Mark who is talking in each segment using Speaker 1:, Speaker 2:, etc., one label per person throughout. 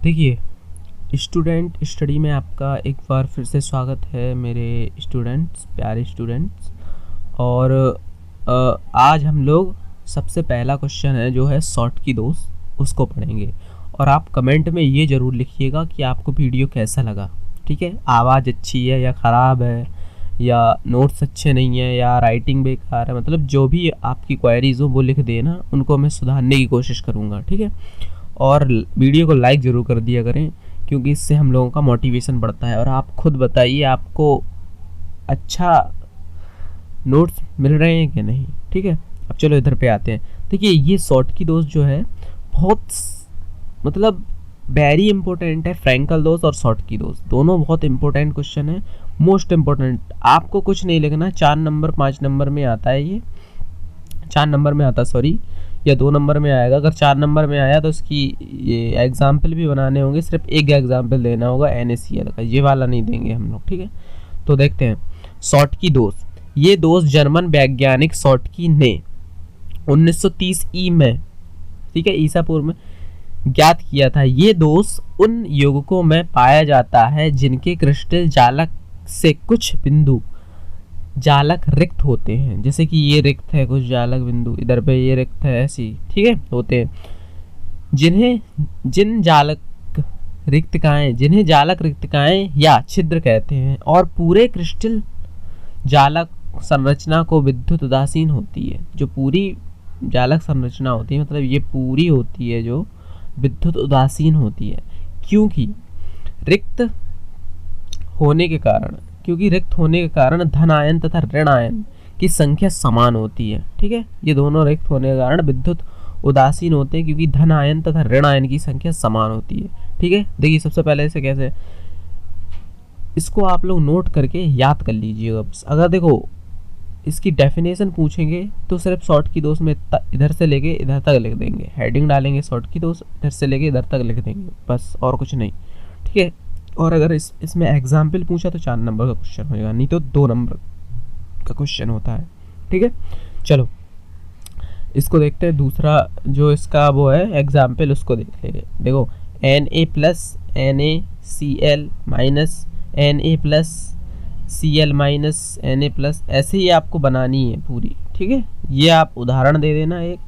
Speaker 1: देखिए, student study में आपका एक बार फिर से स्वागत है मेरे स्टूडेंट्स, प्यारे स्टूडेंट्स। और आज हम लोग सबसे पहला क्वेश्चन है जो है शॉर्ट की दोस्त, उसको पढ़ेंगे। और आप कमेंट में ये ज़रूर लिखिएगा कि आपको वीडियो कैसा लगा। ठीक है, आवाज़ अच्छी है या ख़राब है, या नोट्स अच्छे नहीं है, या राइटिंग बेकार है, मतलब जो भी आपकी क्वेरीज हो वो लिख देना, उनको मैं सुधारने की कोशिश करूँगा। ठीक है, और वीडियो को लाइक ज़रूर कर दिया करें, क्योंकि इससे हम लोगों का मोटिवेशन बढ़ता है। और आप खुद बताइए आपको अच्छा नोट्स मिल रहे हैं कि नहीं। ठीक है, अब चलो इधर पे आते हैं। देखिए, ये शॉर्ट की दोस्त जो है बहुत मतलब वेरी इंपॉर्टेंट है। फ्रैंकल दोस्त और शॉर्ट की दोस्त दोनों बहुत इंपॉर्टेंट क्वेश्चन है, मोस्ट इंपॉर्टेंट। आपको कुछ नहीं लिखना, 4 नंबर 5 नंबर में आता है। ये 4 नंबर में आता, सॉरी, या 2 नंबर में आएगा। अगर 4 नंबर में आया तो इसकी ये एग्जाम्पल भी बनाने होंगे, सिर्फ एक एग्जाम्पल देना होगा NaCl का, ये वाला नहीं देंगे हम लोग। ठीक है, तो देखते हैं शॉर्ट की दोस्त। ये दोस्त जर्मन वैज्ञानिक शॉर्टकी ने 1930 ई में, ठीक है, ईसा पूर्व में ज्ञात किया था। ये दोष उन यौगिकों में पाया जाता है जिनके क्रिस्टल जालक से कुछ बिंदु जालक रिक्त होते हैं। जैसे कि ये रिक्त है, कुछ जालक बिंदु इधर पे ये रिक्त है, ऐसी, ठीक है, होते हैं। जिन्हें जालक रिक्तकाएं या छिद्र कहते हैं, और पूरे क्रिस्टल जालक संरचना को विद्युत उदासीन होती है। जो पूरी जालक संरचना होती है, मतलब ये पूरी होती है जो विद्युत उदासीन होती है, क्योंकि रिक्त होने के कारण धन आयन तथा ऋण आयन की संख्या समान होती है। ठीक है, ये दोनों रिक्त होने के कारण विद्युत उदासीन होते हैं, क्योंकि धन आयन तथा ऋण आयन की संख्या समान होती है। ठीक है, देखिए सबसे पहले इसे कैसे, इसको आप लोग नोट करके याद कर लीजिएगा बस। अगर देखो इसकी डेफिनेशन पूछेंगे तो सिर्फ शॉर्ट की दोस्त में इधर से लेके इधर तक लिख देंगे, हेडिंग डालेंगे शॉर्ट की दोस्त, इधर से लेके इधर तक लिख देंगे बस, और कुछ नहीं। ठीक है, और अगर इसमें एग्जाम्पल पूछा तो 4 नंबर का क्वेश्चन होगा, नहीं तो 2 नंबर का क्वेश्चन होता है। ठीक है, चलो इसको देखते हैं। दूसरा जो इसका वो है एग्जाम्पल, उसको देख लेंगे। देखो, Na plus NaCl minus Na plus Cl minus Na plus, ऐसे ही आपको बनानी है पूरी। ठीक है, ये आप उदाहरण दे देना एक,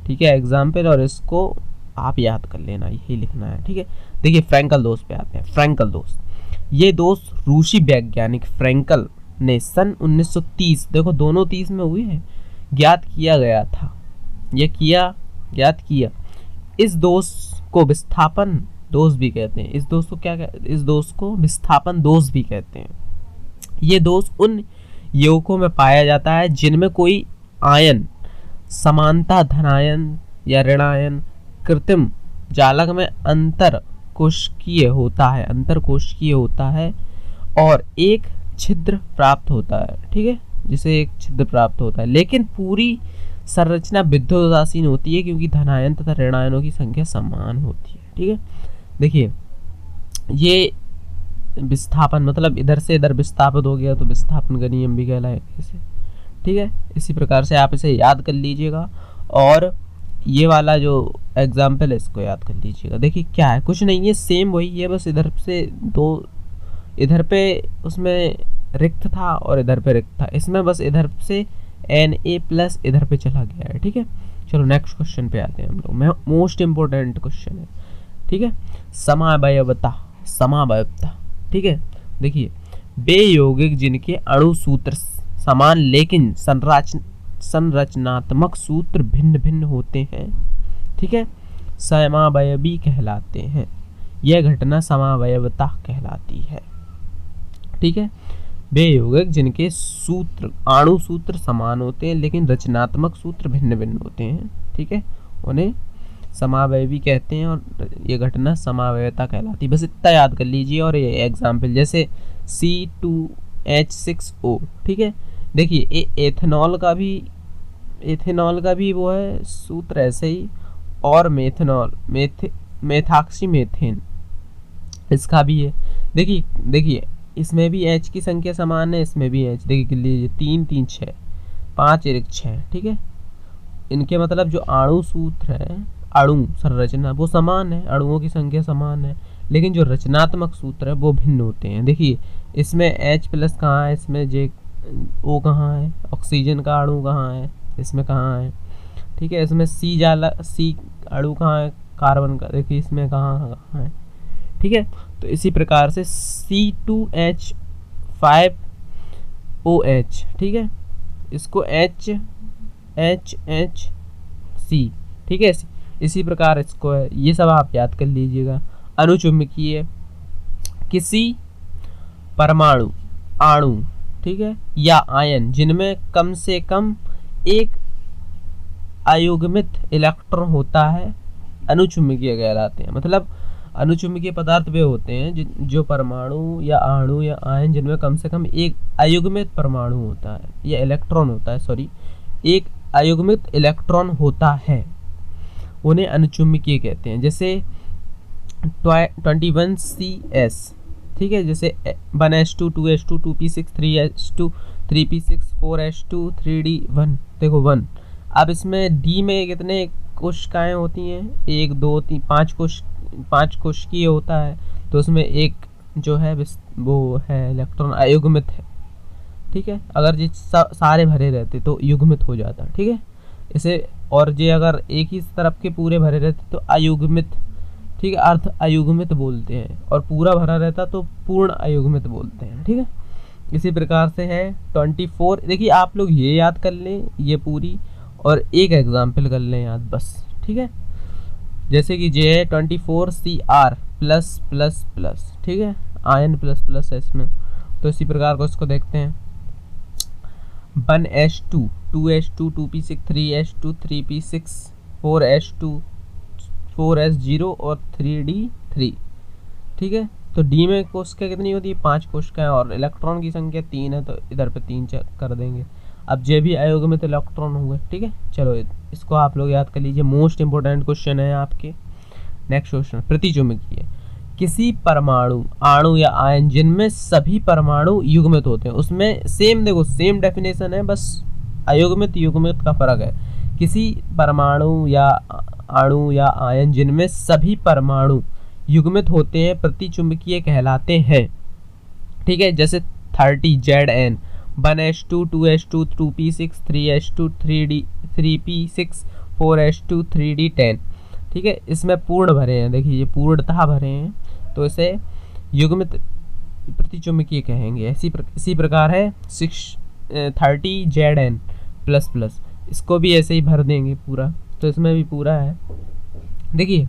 Speaker 1: ठीक है, एग्जाम्पल, और इसको आप याद कर लेना, यही लिखना है। ठीक है, देखिए फ्रैंकल दोस्त पे आते हैं। फ्रैंकल दोस्त, ये दोस्त रूसी वैज्ञानिक फ्रैंकल ने सन 1930, देखो दोनों 30 में हुए हैं, ज्ञात किया गया था। ज्ञात किया। इस दोस्त को विस्थापन दोष भी कहते हैं। इस दोस्त को विस्थापन दोष भी कहते हैं। ये दोष उन यौगिकों में पाया जाता है जिनमें कोई आयन समानता धनायन या ऋणायन कृत्रिम जालक में अंतर कोशिकीय होता है और एक छिद्र प्राप्त होता है। ठीक है, जिसे एक छिद्र प्राप्त होता है, लेकिन पूरी संरचना विद्युत उदासीन होती है, क्योंकि धनायन तथा ऋणायनों की संख्या समान होती है। ठीक है, देखिए ये विस्थापन, मतलब इधर से इधर विस्थापित हो गया तो विस्थापन का नियम भी कहलाएगा इसे। ठीक है, इसी प्रकार से आप इसे याद कर लीजिएगा, और ये वाला जो एग्जाम्पल है इसको याद कर लीजिएगा। देखिए क्या है, कुछ नहीं है, सेम वही है, बस इधर से 2, इधर पे उसमें रिक्त था और इधर पे रिक्त था, इसमें बस इधर से Na प्लस इधर पे चला गया है। ठीक है, चलो नेक्स्ट क्वेश्चन पे आते हैं हम लोग। मोस्ट इंपॉर्टेंट क्वेश्चन है। ठीक है, समावयवता। ठीक है, देखिए वे यौगिक जिनके अणु सूत्र समान लेकिन संरचनात्मक सूत्र भिन्न भिन्न होते हैं, ठीक है, समावयवी कहलाते हैं। यह घटना समावयवता कहलाती है। ठीक है, वे यौगिक जिनके अणु सूत्र समान होते हैं लेकिन रचनात्मक सूत्र भिन्न भिन्न होते हैं, ठीक है, उन्हें समावयवी कहते हैं, और ये घटना समावयवता कहलाती है। बस इतना याद कर लीजिए। और ये एग्जाम्पल जैसे C2H6O, ठीक है, देखिए एथेनॉल का भी वो है सूत्र ऐसे ही, और मेथॉक्सीमेथेन इसका भी है। देखिए इसमें भी H की संख्या समान है, इसमें भी H, देखिए लीजिए 3 3 6 5 1 6। ठीक है, इनके मतलब जो अणु सूत्र है, अणु संरचना वो समान है, अणुओं की संख्या समान है, लेकिन जो रचनात्मक सूत्र है वो भिन्न होते हैं। देखिए इसमें H+ कहाँ है, इसमें O कहाँ है, ऑक्सीजन का अणु कहाँ है, इसमें कहाँ है, ठीक है। इसमें C अणु कहाँ है, कार्बन का, देखिए इसमें कहाँ है, ठीक है। तो इसी प्रकार से C2H5OH, ठीक है, इसको HCl, ठीक है। इसी प्रकार इसको है, ये सब आप याद कर लीजिएगा। अनुचुंबकीय किसी परमाणु, अणु, ठीक है, या आयन जिनमें कम से कम एक अयुग्मित इलेक्ट्रॉन होता है अनुचुंबकीय कहलाते हैं। मतलब अनुचुंबकीय पदार्थ वे होते हैं जो परमाणु या अणु या आयन जिनमें कम से कम एक अयुग्मित परमाणु होता है या इलेक्ट्रॉन होता है, सॉरी, एक अयुग्मित इलेक्ट्रॉन होता है, उन्हें अनुचुंबकीय कहते हैं। जैसे 21CS, ठीक है, जैसे 1s2 2s2 2p6 3s2 3p6 4s2 3d1, देखो 1। अब इसमें D में कितने कोशिकाएं होती हैं, 1 2 3 5 कोशिकीय होता है, तो उसमें एक जो है वो है इलेक्ट्रॉन अयुग्मित है, ठीक है। अगर ये सारे भरे रहते तो युग्मित हो जाता, ठीक है, इसे। और ये अगर एक ही तरफ के पूरे भरे रहते तो अयुग्मित, ठीक है, अर्ध अयुग्मित बोलते हैं, और पूरा भरा रहता तो पूर्ण अयुग्मित बोलते हैं, ठीक है। इसी प्रकार से है 24। देखिए आप लोग ये याद कर लें ये पूरी, और एक एग्जाम्पल कर लें याद बस, ठीक है। जैसे कि ये है 24Cr+++, ठीक है, आयन प्लस है इसमें। तो इसी प्रकार को इसको देखते हैं 1s2 2s2 2p6 3s2 3p6 4s2 4s0 और 3d3, ठीक है। तो D में कोशिका कितनी होती है, 5 कोशिकाएं, और इलेक्ट्रॉन की संख्या 3 है, तो इधर पे 3 चेक कर देंगे। अब जे भी अयुग्मित इलेक्ट्रॉन होंगे, ठीक है। चलो इसको आप लोग याद कर लीजिए, मोस्ट इंपोर्टेंट क्वेश्चन है आपके। नेक्स्ट क्वेश्चन, प्रतिचुंबकीय किसी परमाणु, अणु या आयन जिनमें सभी परमाणु युग्मित होते हैं, उसमें सेम, देखो सेम डेफिनेशन है, बस अयुग्मित युग्मित का फर्क है। किसी परमाणु या अणु या आयन जिनमें सभी परमाणु युग्मित होते हैं प्रतिचुंबकीय कहलाते हैं, ठीक है। जैसे 30Zn 1s2 2s2 2p6 3s2 3p6 4s2 3d10, ठीक है। इसमें पूर्ण भरे हैं, देखिए ये पूर्णतः भरे हैं, तो इसे युग्मित प्रतिचुंबकीय कहेंगे। इसी प्रकार है 30Zn++, इसको भी ऐसे ही भर देंगे पूरा, तो इसमें भी पूरा है। देखिए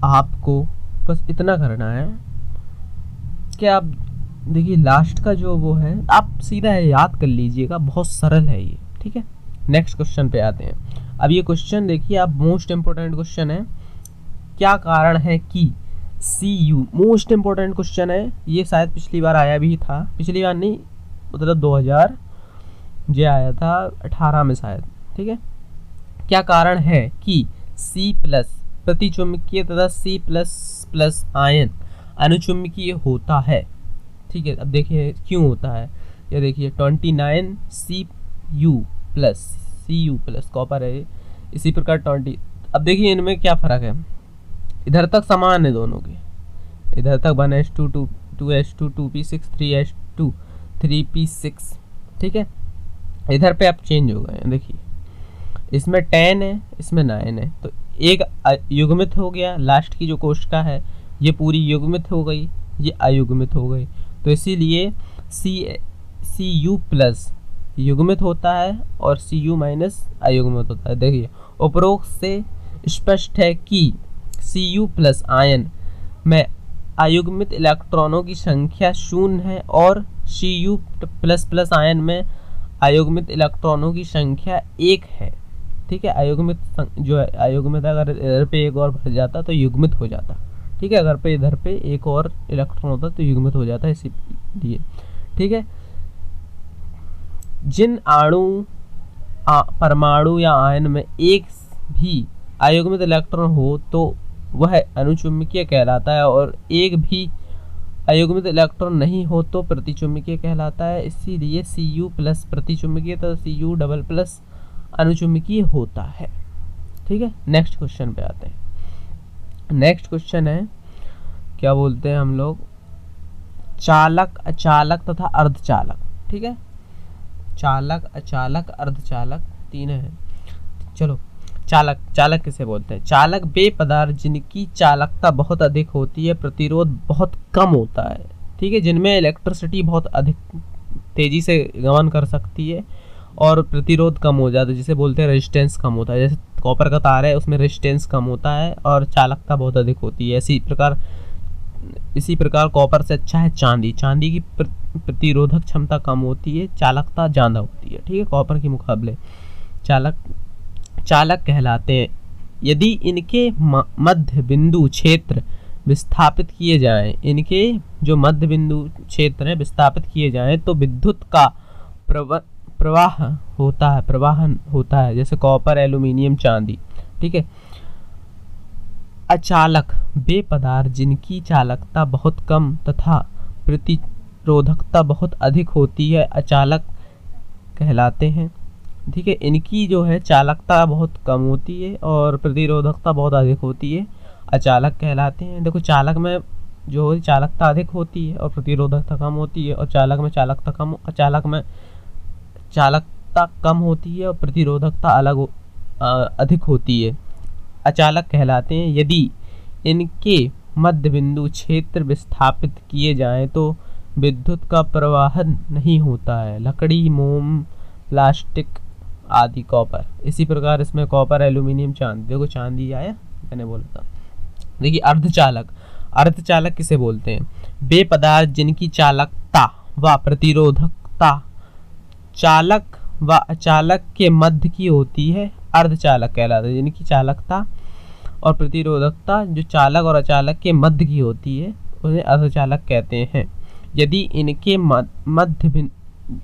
Speaker 1: आपको बस इतना करना है कि आप देखिए लास्ट का जो वो है आप सीधा याद कर लीजिएगा, बहुत सरल है ये, ठीक है। नेक्स्ट क्वेश्चन पे आते हैं। अब ये क्वेश्चन देखिए आप, मोस्ट इंपोर्टेंट क्वेश्चन है। क्या कारण है कि Cu, मोस्ट इंपोर्टेंट क्वेश्चन है ये, शायद पिछली बार आया भी था, पिछली बार नहीं मतलब 2000 ये आया था 18 में शायद, ठीक है। क्या कारण है कि C+ प्रतिचुंबकीय तथा C++ आयन अनुचुंबकीय होता है, ठीक है। अब देखिए क्यों होता है, ये देखिए 29Cu+ कॉपर है, इसी प्रकार 20। अब देखिए इनमें क्या फ़र्क है, इधर तक समान है दोनों के, इधर तक 1s2 2s2 2p6 3s2 3p6, ठीक है। इधर पे आप चेंज हो गए, देखिए इसमें 10 है, इसमें 9 है, तो एक युग्मित हो गया, लास्ट की जो कोशिका है ये पूरी युग्मित हो गई, ये अयुग्मित हो गई, तो इसीलिए Cu+ युग्मित होता है और Cu- अयुग्मित होता है। देखिए उपरोक्त से स्पष्ट है कि Cu+ आयन में अयुग्मित इलेक्ट्रॉनों की संख्या 0 है और Cu++ आयन में अयुग्मित इलेक्ट्रॉनों की संख्या 1 है, ठीक है। अयुग्मित जो है अयुग्मित, अगर इधर पे एक और भर जाता तो युग्मित हो जाता, ठीक है। अगर पे इधर पे एक और इलेक्ट्रॉन होता तो युग्मित हो जाता, इसीलिए, ठीक है। जिन परमाणु या आयन में एक भी अयुग्मित इलेक्ट्रॉन हो तो वह अनुचुंबकीय कहलाता है, और एक भी अयुग्मित इलेक्ट्रॉन नहीं हो तो प्रतिचुंबकीय कहलाता है। इसीलिए Cu+ प्रतिचुंबकीय तो Cu++ अनुचुंबकीय होता है, ठीक है, नेक्स्ट क्वेश्चन पे आते हैं। नेक्स्ट क्वेश्चन है, क्या बोलते हैं हम लोग, चालक, अचालक तथा अर्धचालक। ठीक है, चालक, अचालक, अर्धचालक तीन है। चलो, चालक, चालक किसे बोलते हैं? चालक वे पदार्थ जिनकी चालकता बहुत अधिक होती है, प्रतिरोध बहुत कम होता है, ठीक है, जिनमें इलेक्ट्रिसिटी बहुत अधिक तेजी से गमन कर सकती है और प्रतिरोध कम हो जाता है, जिसे बोलते हैं रेजिस्टेंस कम होता है। जैसे कॉपर का तार है, उसमें रेजिस्टेंस कम होता है और चालकता बहुत अधिक होती है। इसी प्रकार कॉपर से अच्छा है चांदी। चांदी की प्रतिरोधक क्षमता कम होती है, चालकता ज़्यादा होती है, ठीक है, कॉपर के मुकाबले। चालक कहलाते हैं यदि इनके मध्य बिंदु क्षेत्र विस्थापित किए जाएं। इनके जो मध्य बिंदु क्षेत्र है विस्थापित किए जाएं तो विद्युत का प्रवाहन होता है, जैसे कॉपर, एल्यूमिनियम, चांदी। ठीक है। अचालक वे पदार्थ जिनकी चालकता बहुत कम तथा प्रतिरोधकता बहुत अधिक होती है, अचालक कहलाते हैं। ठीक है, इनकी जो है चालकता बहुत कम होती है और प्रतिरोधकता बहुत अधिक होती है, अचालक कहलाते हैं। देखो, चालक में जो चालकता अधिक होती है और प्रतिरोधकता कम होती है, और चालक में चालकता कम होती है और प्रतिरोधकता अधिक होती है, अचालक कहलाते हैं। यदि इनके मध्य बिंदु क्षेत्र विस्थापित किए जाएं तो विद्युत का प्रवाहन नहीं होता है, लकड़ी, मोम, प्लास्टिक आदि, कॉपर। इसी प्रकार इसमें कॉपर, एल्यूमिनियम, चांदी। देखो, चांदी आया, मैंने बोला था। देखिए, अर्धचालक किसे बोलते हैं? वे पदार्थ जिनकी चालकता व प्रतिरोधकता चालक व अचालक के मध्य की होती है, अर्धचालक कहलाते हैं। जिनकी चालकता और प्रतिरोधकता जो चालक और अचालक के मध्य की होती है, उन्हें अर्धचालक कहते हैं। यदि इनके मध्य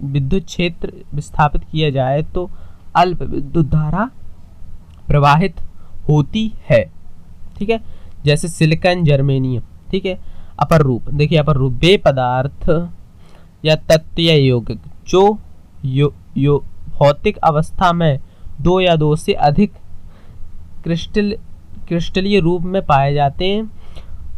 Speaker 1: विद्युत क्षेत्र विस्थापित किया जाए तो अल्प विद्युत धारा प्रवाहित होती है। ठीक है, जैसे सिलिकॉन, जर्मेनियम। ठीक है। अपर रूप, देखिए अपर रूप, वे पदार्थ या तत्व या यौगिक जो भौतिक अवस्था में दो या दो से अधिक क्रिस्टलीय रूप में पाए जाते हैं,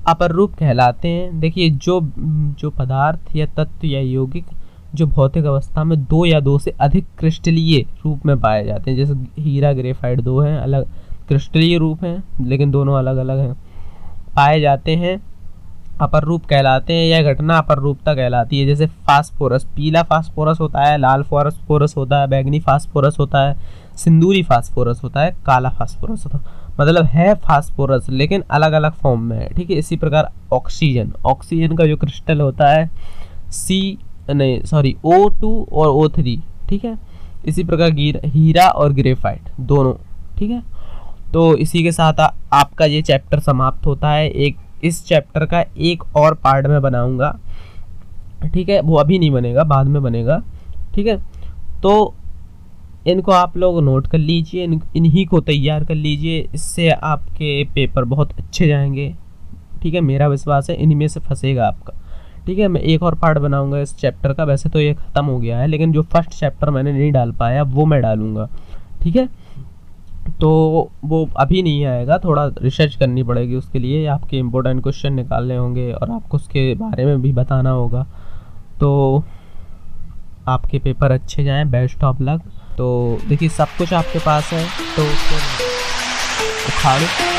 Speaker 1: अपर रूप कहलाते हैं। देखिए, जो पदार्थ या तत्व या यौगिक जो भौतिक अवस्था में दो या दो से अधिक क्रिस्टलीय रूप में पाए जाते हैं, जैसे हीरा, ग्रेफाइट, दो हैं अलग क्रिस्टलीय रूप हैं, लेकिन दोनों अलग अलग हैं, पाए जाते हैं, अपर रूप कहलाते हैं। यह घटना अपर रूपता कहलाती है। जैसे फास्फोरस, पीला फास्फोरस होता है, लाल फास्फोरस होता है, बैंगनी फास्फोरस होता है, सिंदूरी फास्फोरस होता है, काला फास्फोरस होता है। मतलब है फास्फोरस, लेकिन अलग अलग फॉर्म में है। ठीक है। इसी प्रकार ऑक्सीजन का जो क्रिस्टल होता है O2 और O3। ठीक है। इसी प्रकार हीरा और ग्रेफाइट दोनों। ठीक है। तो इसी के साथ आपका ये चैप्टर समाप्त होता है। इस चैप्टर का एक और पार्ट में बनाऊंगा। ठीक है, वो अभी नहीं बनेगा, बाद में बनेगा। ठीक है, तो इनको आप लोग नोट कर लीजिए, इन्हीं को तैयार कर लीजिए, इससे आपके पेपर बहुत अच्छे जाएंगे। ठीक है, मेरा विश्वास है इन्हीं में से फंसेगा आपका। ठीक है, मैं एक और पार्ट बनाऊंगा इस चैप्टर का। वैसे तो ये ख़त्म हो गया है, लेकिन जो फर्स्ट चैप्टर मैंने नहीं डाल पाया वो मैं डालूंगा। ठीक है, तो वो अभी नहीं आएगा, थोड़ा रिसर्च करनी पड़ेगी उसके लिए, आपके इम्पोर्टेंट क्वेश्चन निकालने होंगे और आपको उसके बारे में भी बताना होगा। तो आपके पेपर अच्छे जाएं, बेस्ट ऑफ लक। तो देखिए, सब कुछ आपके पास है, तो उखाड़ो।